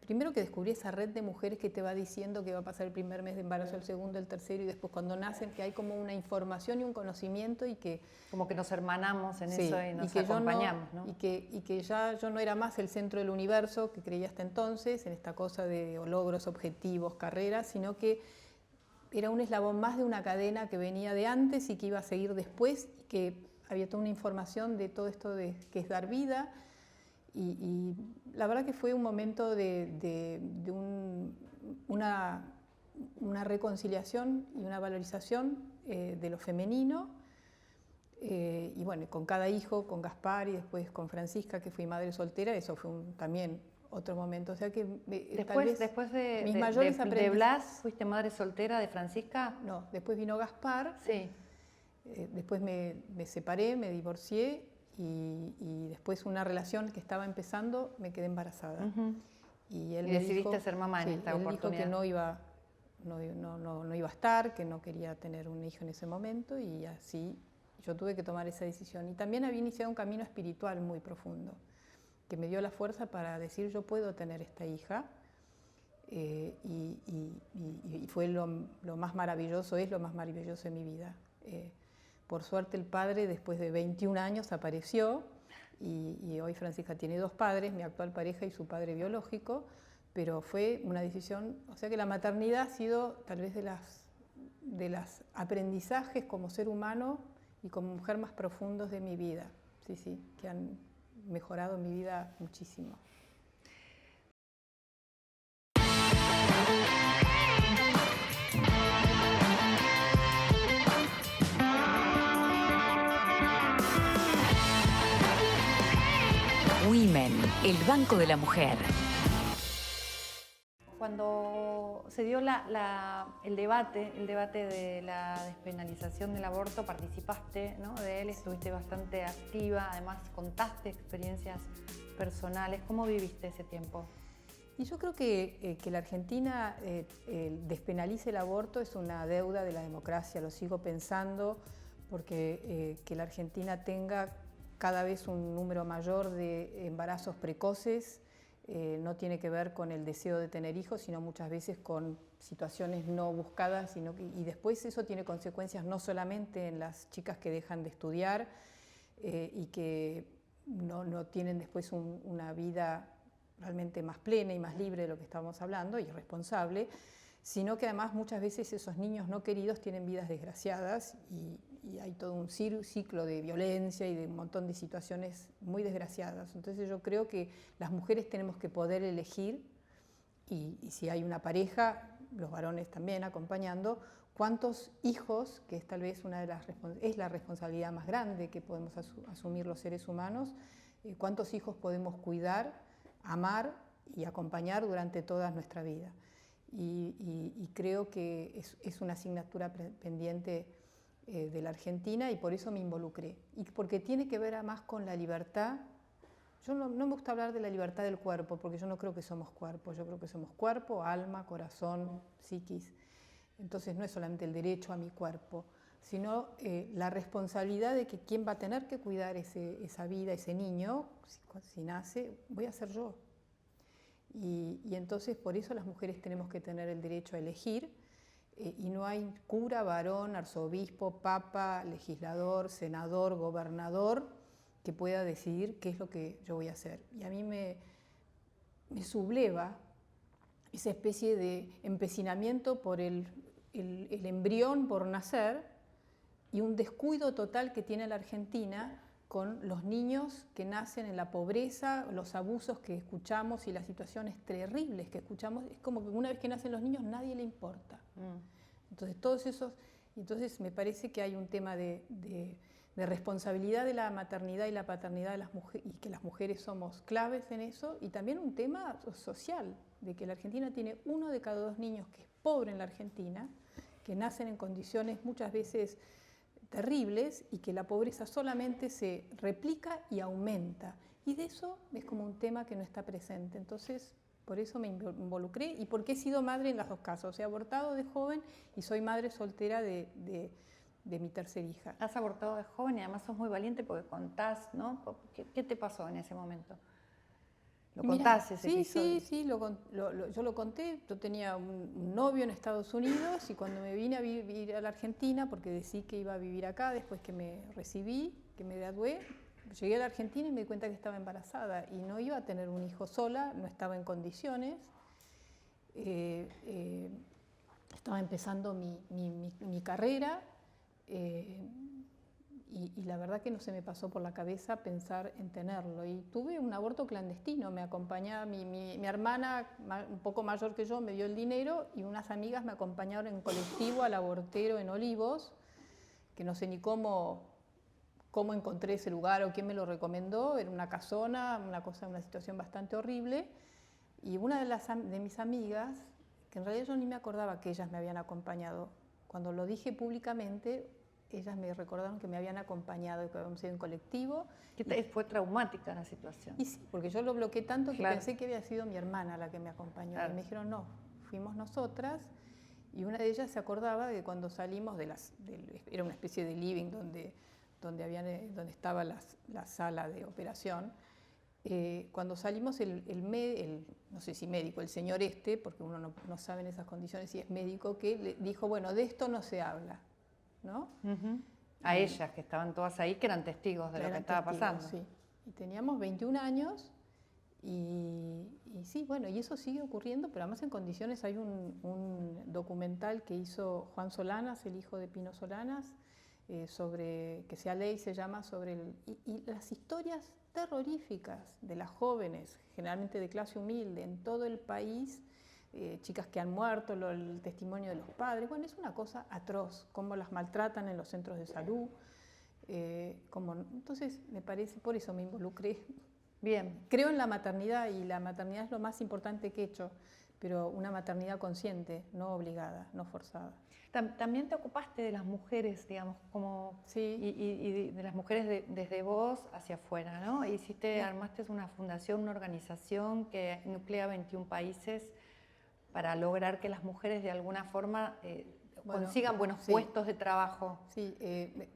primero que descubrí esa red de mujeres que te va diciendo que va a pasar el primer mes de embarazo, el segundo, el tercero, y después cuando nacen, que hay como una información y un conocimiento y que... Como que nos hermanamos en sí, eso y nos que acompañamos, ¿no? Y que ya yo no era más el centro del universo que creía hasta entonces, en esta cosa de logros, objetivos, carreras, sino que era un eslabón más de una cadena que venía de antes y que iba a seguir después, y que había toda una información de todo esto que es dar vida. Y la verdad que fue un momento de una reconciliación y una valorización de lo femenino. Y bueno, con cada hijo, con Gaspar y después con Francisca, que fui madre soltera, eso fue también otro momento. O sea que Después de mis mayores de Blas, ¿fuiste madre soltera de Francisca? No, después vino Gaspar, Sí. Después me separé, me divorcié y después una relación que estaba empezando me quedé embarazada. Y él Y decidiste ser mamá en esta oportunidad. Él dijo que no iba a estar, que no quería tener un hijo en ese momento, y así yo tuve que tomar esa decisión. Y también había iniciado un camino espiritual muy profundo, que me dio la fuerza para decir yo puedo tener esta hija, y fue lo más maravilloso, es lo más maravilloso de mi vida. Por suerte el padre después de 21 años apareció, y hoy Francisca tiene 2 padres, mi actual pareja y su padre biológico, pero fue una decisión, o sea que la maternidad ha sido tal vez de los aprendizajes como ser humano y como mujer más profundos de mi vida, sí, que han mejorado mi vida muchísimo. Women, el Banco de la Mujer. Cuando se dio el debate de la despenalización del aborto, participaste, ¿no?, de él, estuviste bastante activa, además contaste experiencias personales. ¿Cómo viviste ese tiempo? Y yo creo que la Argentina despenalice el aborto es una deuda de la democracia, lo sigo pensando, porque que la Argentina tenga cada vez un número mayor de embarazos precoces no tiene que ver con el deseo de tener hijos, sino muchas veces con situaciones no buscadas, y después eso tiene consecuencias no solamente en las chicas que dejan de estudiar y que no tienen después una vida realmente más plena y más libre de lo que estábamos hablando, y responsable, sino que además muchas veces esos niños no queridos tienen vidas desgraciadas, y hay todo un ciclo de violencia y de un montón de situaciones muy desgraciadas. Entonces yo creo que las mujeres tenemos que poder elegir, y si hay una pareja, los varones también acompañando, cuántos hijos, que es tal vez es la responsabilidad más grande que podemos asumir los seres humanos, cuántos hijos podemos cuidar, amar y acompañar durante toda nuestra vida. Y creo que es una asignatura pendiente de la Argentina, y por eso me involucré. Y porque tiene que ver además con la libertad. Yo no me gusta hablar de la libertad del cuerpo, porque yo no creo que somos cuerpo. Yo creo que somos cuerpo, alma, corazón, psiquis. Entonces no es solamente el derecho a mi cuerpo, sino la responsabilidad de que quien va a tener que cuidar esa vida, ese niño, si nace, voy a ser yo. Y entonces por eso las mujeres tenemos que tener el derecho a elegir, y no hay cura, varón, arzobispo, papa, legislador, senador, gobernador que pueda decidir qué es lo que yo voy a hacer. Y a mí me subleva esa especie de empecinamiento por el embrión por nacer, y un descuido total que tiene la Argentina con los niños que nacen en la pobreza, los abusos que escuchamos y las situaciones terribles que escuchamos. Es como que una vez que nacen los niños nadie le importa. Entonces me parece que hay un tema de responsabilidad de la maternidad y la paternidad de las mujeres, y que las mujeres somos claves en eso, y también un tema social, de que la Argentina tiene 1 de cada 2 niños que es pobre en la Argentina, que nacen en condiciones muchas veces terribles, y que la pobreza solamente se replica y aumenta. Y de eso es como un tema que no está presente. Entonces, por eso me involucré, y porque he sido madre en los 2 casos. He abortado de joven y soy madre soltera de mi tercera hija. Has abortado de joven y además sos muy valiente porque contás, ¿no? ¿Qué te pasó en ese momento? ¿Lo contás ese episodio? Sí, yo lo conté. Yo tenía un novio en Estados Unidos, y cuando me vine a vivir a la Argentina, porque decidí que iba a vivir acá después que me recibí, que me gradué, llegué a la Argentina y me di cuenta que estaba embarazada y no iba a tener un hijo sola, no estaba en condiciones. Estaba empezando mi carrera, y la verdad que no se me pasó por la cabeza pensar en tenerlo. Y tuve un aborto clandestino. Me acompañaba mi hermana, un poco mayor que yo, me dio el dinero, y unas amigas me acompañaron en colectivo al abortero en Olivos, que no sé ni cómo encontré ese lugar o quién me lo recomendó. Era una casona, una situación bastante horrible. Y una de mis amigas, que en realidad yo ni me acordaba que ellas me habían acompañado, cuando lo dije públicamente, ellas me recordaron que me habían acompañado y que habíamos ido en colectivo. Fue traumática la situación. Y sí, porque yo lo bloqueé tanto que Claro. pensé que había sido mi hermana la que me acompañó. Claro. Y me dijeron, no, fuimos nosotras. Y una de ellas se acordaba de que cuando salimos era una especie de living donde estaba la sala de operación. Cuando salimos, no sé si médico, el señor porque uno no sabe en esas condiciones si es médico, que le dijo, bueno, de esto no se habla, ¿no? A ellas, que estaban todas ahí, que eran testigos de lo que estaba pasando. Sí. Y teníamos 21 años, y sí, bueno, y eso sigue ocurriendo, pero además en condiciones. Hay un documental que hizo Juan Solanas, el hijo de Pino Solanas, sobre Que sea ley se llama, y las historias terroríficas de las jóvenes, generalmente de clase humilde, en todo el país, chicas que han muerto, el testimonio de los padres. Bueno, es una cosa atroz, cómo las maltratan en los centros de salud. Entonces, me parece, por eso me involucré. Bien. Creo en la maternidad, y la maternidad es lo más importante que he hecho, pero una maternidad consciente, no obligada, no forzada. También te ocupaste de las mujeres, digamos, Sí. y de las mujeres desde vos hacia afuera, ¿no? Armaste una fundación, una organización que nuclea 21 países para lograr que las mujeres de alguna forma consigan buenos puestos de trabajo. Sí,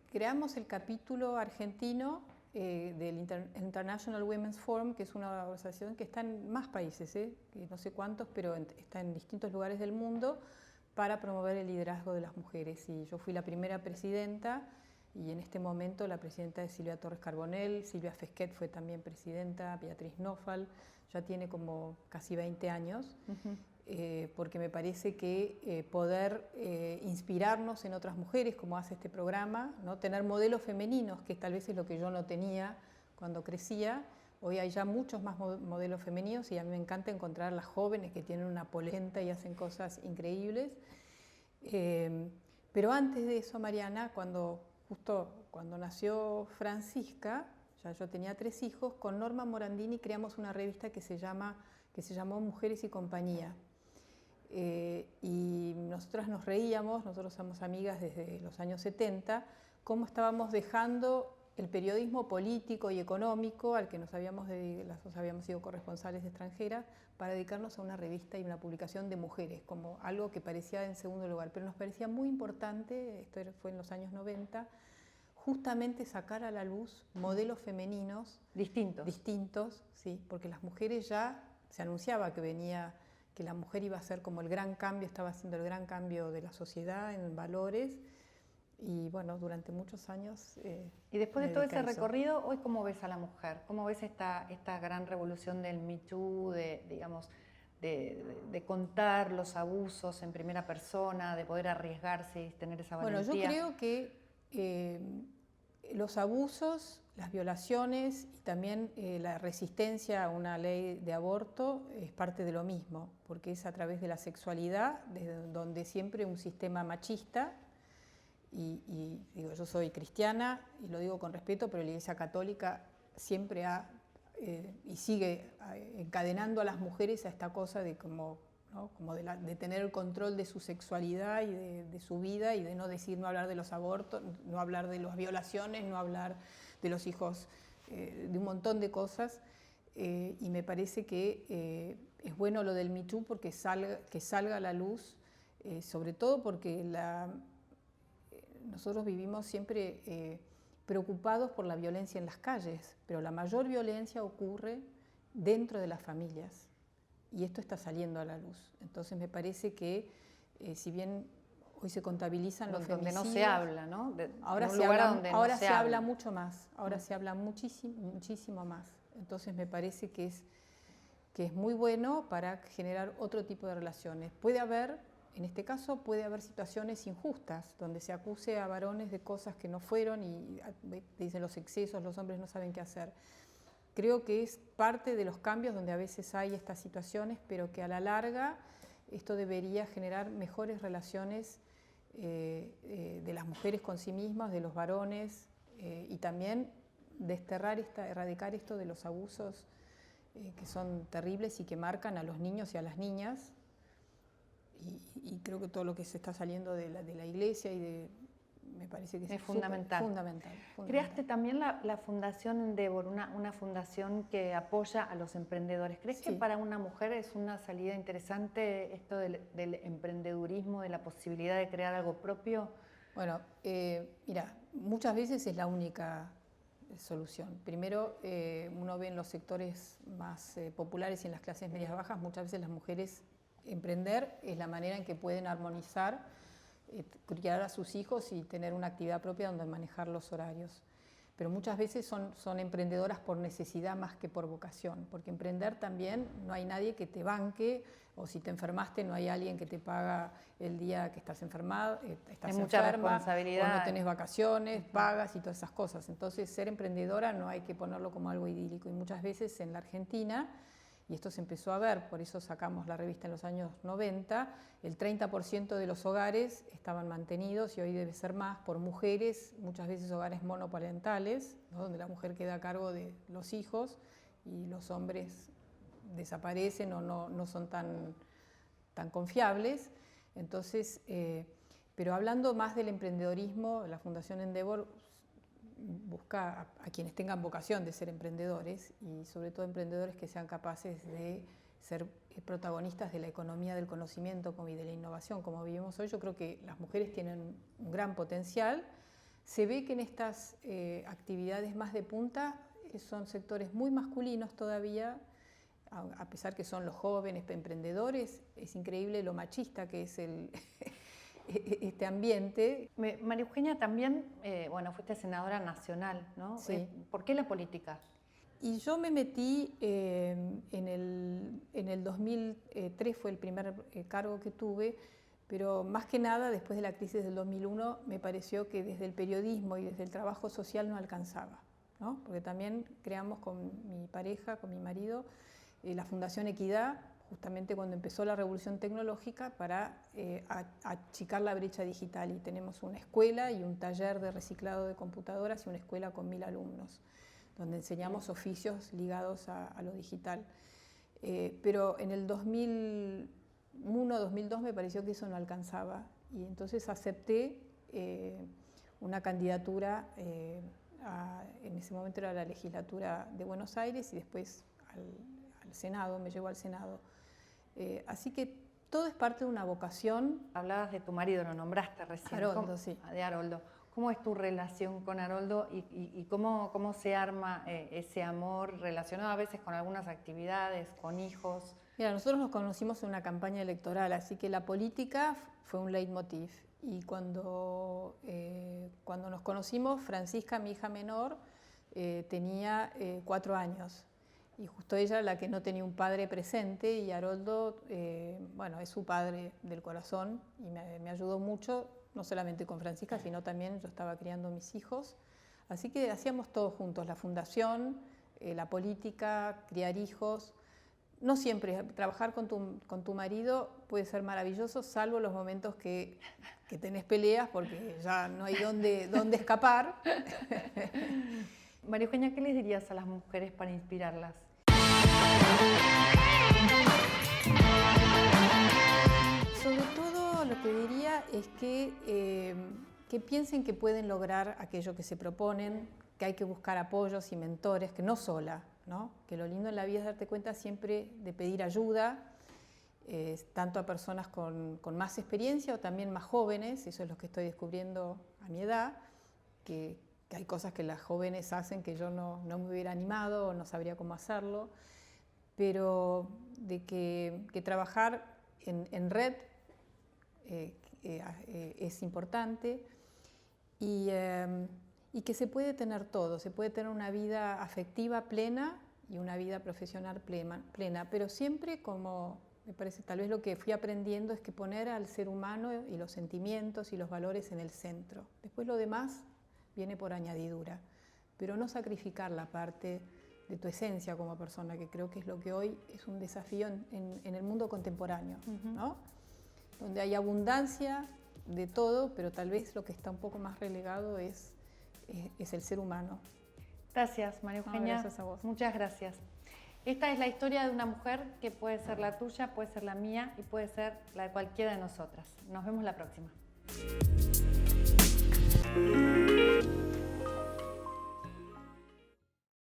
creamos el capítulo argentino del International Women's Forum, que es una organización que está en más países, que no sé cuántos, pero está en distintos lugares del mundo, para promover el liderazgo de las mujeres. Y yo fui la primera presidenta, y en este momento la presidenta es Silvia Torres Carbonell, Silvia Fesquet fue también presidenta, Beatriz Nofal, ya tiene como casi 20 años, porque me parece que poder inspirarnos en otras mujeres, como hace este programa, ¿no? Tener modelos femeninos, que tal vez es lo que yo no tenía cuando crecía. Hoy hay ya muchos más modelos femeninos, y a mí me encanta encontrar las jóvenes que tienen una polenta y hacen cosas increíbles. Pero antes de eso, Mariana, justo cuando nació Francisca, ya yo tenía 3 hijos, con Norma Morandini creamos una revista que se llamó Mujeres y Compañía. Y nosotras nos reíamos, nosotros somos amigas desde los años 70, cómo estábamos dejando el periodismo político y económico al que las dos habíamos sido corresponsales de extranjera, para dedicarnos a una revista y una publicación de mujeres, como algo que parecía en segundo lugar, pero nos parecía muy importante, esto fue en los años 90, justamente sacar a la luz modelos femeninos distintos, sí, porque las mujeres ya se anunciaba que la mujer iba a ser como el gran cambio, estaba haciendo el gran cambio de la sociedad en valores. Y bueno, durante muchos años. Y después de todo ese recorrido, hoy ¿cómo ves a la mujer? ¿Cómo ves esta gran revolución del Me Too, de contar los abusos en primera persona, de poder arriesgarse y tener esa valentía? Bueno, yo creo que los abusos, las violaciones y también la resistencia a una ley de aborto es parte de lo mismo, porque es a través de la sexualidad, desde donde siempre un sistema machista. Y digo, yo soy cristiana y lo digo con respeto, pero la Iglesia Católica siempre y sigue encadenando a las mujeres a esta cosa de de tener el control de su sexualidad y de su vida, y de no hablar de los abortos, no hablar de las violaciones, no hablar de los hijos, de un montón de cosas. Y me parece que es bueno lo del Me Too porque que salga a la luz, sobre todo porque nosotros vivimos siempre preocupados por la violencia en las calles, pero la mayor violencia ocurre dentro de las familias, y esto está saliendo a la luz. Entonces me parece que si bien hoy se contabilizan los femicidios, donde no se habla, ¿no? Ahora se habla mucho más, ahora se habla muchísimo más. Entonces me parece que es muy bueno para generar otro tipo de relaciones. En este caso puede haber situaciones injustas, donde se acuse a varones de cosas que no fueron y dicen los excesos, los hombres no saben qué hacer. Creo que es parte de los cambios donde a veces hay estas situaciones, pero que a la larga esto debería generar mejores relaciones de las mujeres con sí mismas, de los varones, y también erradicar esto de los abusos que son terribles y que marcan a los niños y a las niñas. Y creo que todo lo que se está saliendo de la iglesia me parece que es fundamental. Creaste también la Fundación Endeavor, una fundación que apoya a los emprendedores. ¿Crees que para una mujer es una salida interesante esto del emprendedurismo, de la posibilidad de crear algo propio? Bueno, mira, muchas veces es la única solución. Primero, uno ve en los sectores más populares y en las clases medias bajas, muchas veces las mujeres emprender es la manera en que pueden armonizar, criar a sus hijos y tener una actividad propia donde manejar los horarios. Pero muchas veces son emprendedoras por necesidad más que por vocación, porque emprender también no hay nadie que te banque, o si te enfermaste no hay alguien que te paga el día que estás enferma, estás enferma, o no tenés vacaciones, pagas y todas esas cosas. Entonces ser emprendedora no hay que ponerlo como algo idílico, y muchas veces en la Argentina, y esto se empezó a ver, por eso sacamos la revista en los años 90, el 30% de los hogares estaban mantenidos, y hoy debe ser más, por mujeres, muchas veces hogares monoparentales, ¿no? Donde la mujer queda a cargo de los hijos y los hombres desaparecen o no son tan confiables. Entonces, pero hablando más del emprendedorismo, la Fundación Endeavor busca a quienes tengan vocación de ser emprendedores, y sobre todo emprendedores que sean capaces de ser protagonistas de la economía del conocimiento y de la innovación como vivimos hoy. Yo creo que las mujeres tienen un gran potencial. Se ve que en estas actividades más de punta son sectores muy masculinos todavía, a pesar que son los jóvenes emprendedores. Es increíble lo machista que es este ambiente. María Eugenia, también, fuiste senadora nacional, ¿no? Sí. ¿Por qué la política? Y yo me metí en el 2003, fue el primer cargo que tuve, pero más que nada después de la crisis del 2001 me pareció que desde el periodismo y desde el trabajo social no alcanzaba, ¿no? Porque también creamos con mi pareja, con mi marido, la Fundación Equidad, justamente cuando empezó la revolución tecnológica, para achicar la brecha digital. Y tenemos una escuela y un taller de reciclado de computadoras y una escuela con 1000 alumnos, donde enseñamos oficios ligados a lo digital. Pero en el 2001, 2002 me pareció que eso no alcanzaba, y entonces acepté una candidatura, en ese momento era la legislatura de Buenos Aires y después al Senado, me llevó al Senado. Así que todo es parte de una vocación. Hablabas de tu marido, lo nombraste recién. Haroldo, sí. De Haroldo. ¿Cómo es tu relación con Haroldo y cómo se arma ese amor relacionado a veces con algunas actividades, con hijos? Mira, nosotros nos conocimos en una campaña electoral, así que la política fue un leitmotiv. Y cuando nos conocimos, Francisca, mi hija menor, tenía 4 años. Y justo ella era la que no tenía un padre presente, y Haroldo, bueno, es su padre del corazón y me ayudó mucho, no solamente con Francisca, sino también yo estaba criando mis hijos. Así que hacíamos todo juntos, la fundación, la política, criar hijos. No siempre, trabajar con tu marido puede ser maravilloso, salvo los momentos que tenés peleas, porque ya no hay dónde escapar. María Eugenia, ¿qué les dirías a las mujeres para inspirarlas? Sobre todo lo que diría es que piensen que pueden lograr aquello que se proponen, que hay que buscar apoyos y mentores, que no sola, ¿no? Que lo lindo en la vida es darte cuenta siempre de pedir ayuda, tanto a personas con más experiencia o también más jóvenes. Eso es lo que estoy descubriendo a mi edad, que hay cosas que las jóvenes hacen que yo no me hubiera animado o no sabría cómo hacerlo, pero de que trabajar en red es importante, y que se puede tener todo, se puede tener una vida afectiva plena y una vida profesional plena, pero siempre, como me parece, tal vez lo que fui aprendiendo es que poner al ser humano y los sentimientos y los valores en el centro. Después lo demás viene por añadidura, pero no sacrificar la parte de tu esencia como persona, que creo que es lo que hoy es un desafío en el mundo contemporáneo, ¿no? Donde hay abundancia de todo, pero tal vez lo que está un poco más relegado es el ser humano. Gracias, María Eugenia. Gracias a vos. Muchas gracias. Esta es la historia de una mujer que puede ser la tuya, puede ser la mía y puede ser la de cualquiera de nosotras. Nos vemos la próxima.